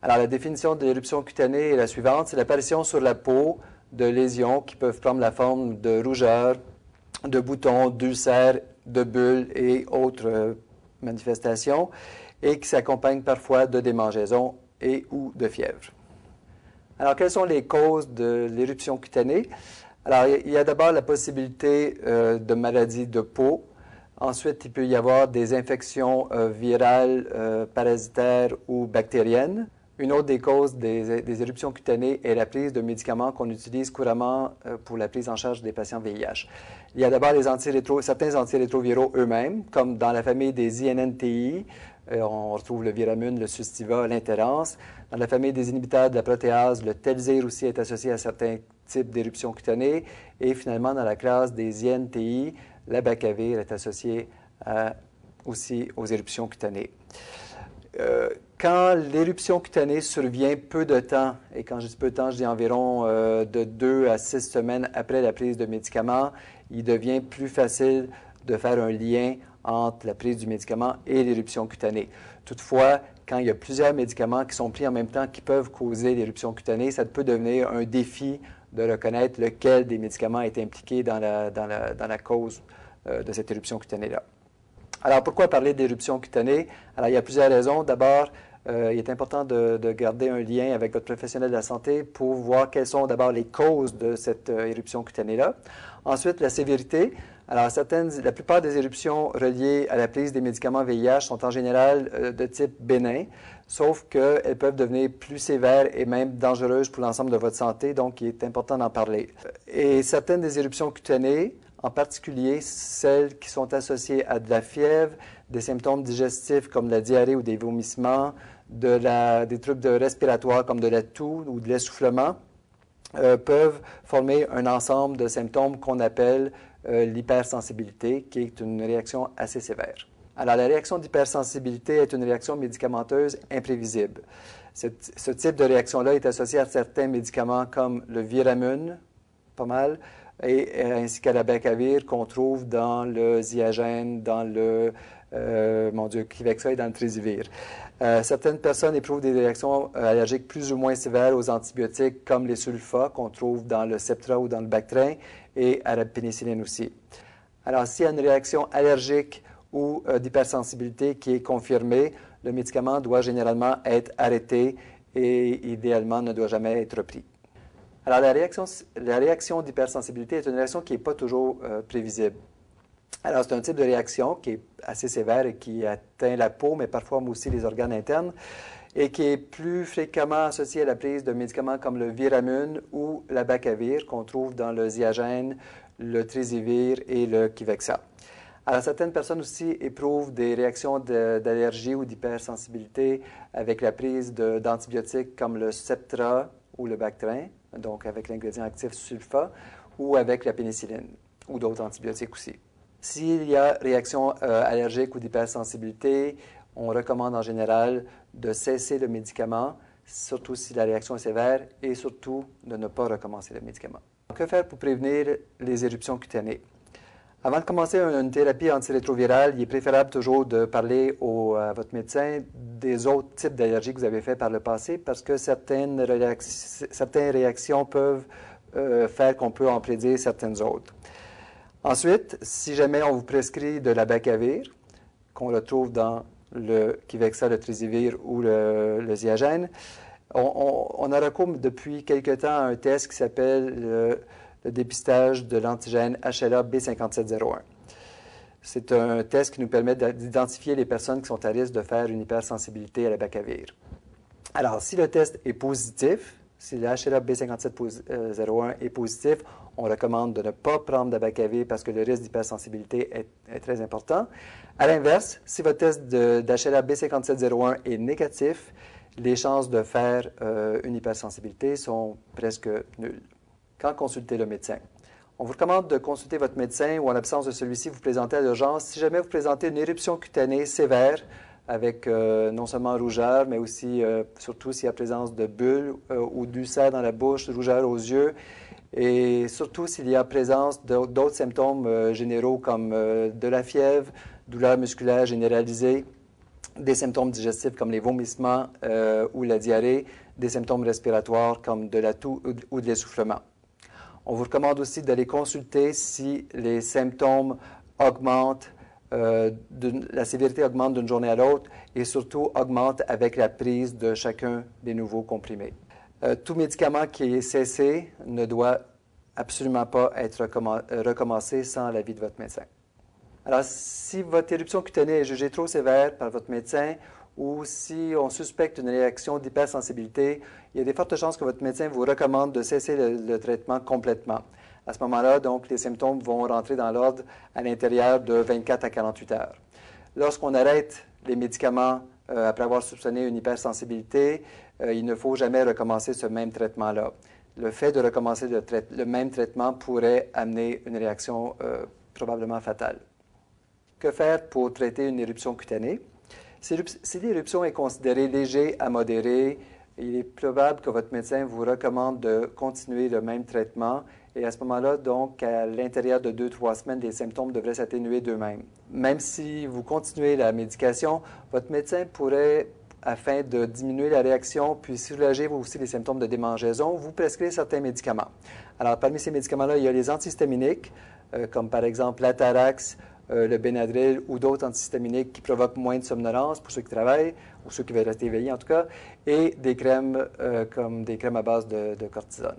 Alors, la définition de l'éruption cutanée est la suivante. C'est l'apparition sur la peau de lésions qui peuvent prendre la forme de rougeurs, de boutons, d'ulcères, de bulles et autres manifestations, et qui s'accompagnent parfois de démangeaisons et ou de fièvre. Alors, quelles sont les causes de l'éruption cutanée? Alors, il y a d'abord la possibilité de maladies de peau. Ensuite, il peut y avoir des infections virales, parasitaires ou bactériennes. Une autre des causes des éruptions cutanées est la prise de médicaments qu'on utilise couramment pour la prise en charge des patients VIH. Il y a d'abord certains antirétroviraux eux-mêmes, comme dans la famille des INNTI, on retrouve le Viramune, le Sustiva, l'Interance. Dans la famille des inhibiteurs de la protéase, le Telzir aussi est associé à certains types d'éruptions cutanées. Et finalement, dans la classe des INTI, l'abacavir est associé aussi aux éruptions cutanées. Quand l'éruption cutanée survient peu de temps, et quand je dis peu de temps, je dis environ de 2 à 6 semaines après la prise de médicaments, il devient plus facile de faire un lien entre la prise du médicament et l'éruption cutanée. Toutefois, quand il y a plusieurs médicaments qui sont pris en même temps qui peuvent causer l'éruption cutanée, ça peut devenir un défi de reconnaître lequel des médicaments est impliqué dans la cause de cette éruption cutanée-là. Alors, pourquoi parler d'éruption cutanée? Alors, il y a plusieurs raisons. D'abord, il est important de garder un lien avec votre professionnel de la santé pour voir quelles sont d'abord les causes de cette éruption cutanée-là. Ensuite, la sévérité. Alors, la plupart des éruptions reliées à la prise des médicaments VIH sont en général de type bénin, sauf qu'elles peuvent devenir plus sévères et même dangereuses pour l'ensemble de votre santé, donc il est important d'en parler. Et certaines des éruptions cutanées, en particulier celles qui sont associées à de la fièvre, des symptômes digestifs comme de la diarrhée ou des vomissements, des troubles respiratoires comme de la toux ou de l'essoufflement, peuvent former un ensemble de symptômes qu'on appelle l'hypersensibilité, qui est une réaction assez sévère. Alors, la réaction d'hypersensibilité est une réaction médicamenteuse imprévisible. Ce type de réaction-là est associé à certains médicaments comme le Viramune, pas mal, ainsi qu'à l'abacavir qu'on trouve dans le Ziagène, dans le Kivexa et dans le Trisivir. Certaines personnes éprouvent des réactions allergiques plus ou moins sévères aux antibiotiques, comme les sulfats qu'on trouve dans le Septra ou dans le Bactrin, et à la pénicilline aussi. Alors, s'il y a une réaction allergique ou d'hypersensibilité qui est confirmée, le médicament doit généralement être arrêté et idéalement ne doit jamais être pris. Alors, la réaction d'hypersensibilité est une réaction qui n'est pas toujours prévisible. Alors, c'est un type de réaction qui est assez sévère et qui atteint la peau, mais parfois aussi les organes internes, et qui est plus fréquemment associé à la prise de médicaments comme le Viramune ou l'abacavir, qu'on trouve dans le Ziagène, le Trisivir et le Kivexa. Alors, certaines personnes aussi éprouvent des réactions d'allergie ou d'hypersensibilité avec la prise d'antibiotiques comme le Septra ou le Bactrin, donc avec l'ingrédient actif sulfa, ou avec la pénicilline, ou d'autres antibiotiques aussi. S'il y a réaction allergique ou d'hypersensibilité, on recommande en général de cesser le médicament, surtout si la réaction est sévère, et surtout de ne pas recommencer le médicament. Que faire pour prévenir les éruptions cutanées? Avant de commencer une thérapie antirétrovirale, il est préférable toujours de parler à votre médecin des autres types d'allergies que vous avez fait par le passé, parce que certaines réactions peuvent faire qu'on peut en prédire certaines autres. Ensuite, si jamais on vous prescrit de l'abacavir, qu'on retrouve dans le Kivexa, le Trisivir ou le Ziagène, on a recours depuis quelque temps à un test qui s'appelle le dépistage de l'antigène HLA B5701. C'est un test qui nous permet d'identifier les personnes qui sont à risque de faire une hypersensibilité à l'abacavir. Alors, si le test est positif, si le HLA B5701 est positif, on recommande de ne pas prendre d'abacavir parce que le risque d'hypersensibilité est très important. À l'inverse, si votre test d'HLA B5701 est négatif, les chances de faire une hypersensibilité sont presque nulles. Quand consulter le médecin? On vous recommande de consulter votre médecin ou en absence de celui-ci, vous présenter à l'urgence. Si jamais vous présentez une éruption cutanée sévère, avec non seulement rougeur, mais aussi, surtout s'il y a présence de bulles ou d'ulcères dans la bouche, rougeur aux yeux, et surtout s'il y a présence d'autres symptômes généraux comme de la fièvre, douleur musculaire généralisée, des symptômes digestifs comme les vomissements ou la diarrhée, des symptômes respiratoires comme de la toux ou de l'essoufflement. On vous recommande aussi d'aller consulter si les symptômes augmentent, la sévérité augmente d'une journée à l'autre et surtout augmente avec la prise de chacun des nouveaux comprimés. Tout médicament qui est cessé ne doit absolument pas être recommencé sans l'avis de votre médecin. Alors, si votre éruption cutanée est jugée trop sévère par votre médecin ou si on suspecte une réaction d'hypersensibilité, il y a de fortes chances que votre médecin vous recommande de cesser le traitement complètement. À ce moment-là, donc, les symptômes vont rentrer dans l'ordre à l'intérieur de 24 à 48 heures. Lorsqu'on arrête les médicaments après avoir soupçonné une hypersensibilité, il ne faut jamais recommencer ce même traitement-là. Le fait de recommencer le même traitement pourrait amener une réaction probablement fatale. Que faire pour traiter une éruption cutanée? Si l'éruption est considérée légère à modérée, il est probable que votre médecin vous recommande de continuer le même traitement et à ce moment-là, donc, à l'intérieur de 2-3 semaines, les symptômes devraient s'atténuer d'eux-mêmes. Même si vous continuez la médication, votre médecin pourrait, afin de diminuer la réaction puis soulager aussi les symptômes de démangeaison, vous prescrire certains médicaments. Alors, parmi ces médicaments-là, il y a les antihistaminiques, comme par exemple l'Atarax, le Benadryl ou d'autres antihistaminiques qui provoquent moins de somnolence pour ceux qui travaillent ou ceux qui veulent rester éveillés en tout cas, et des crèmes comme des crèmes à base de cortisone.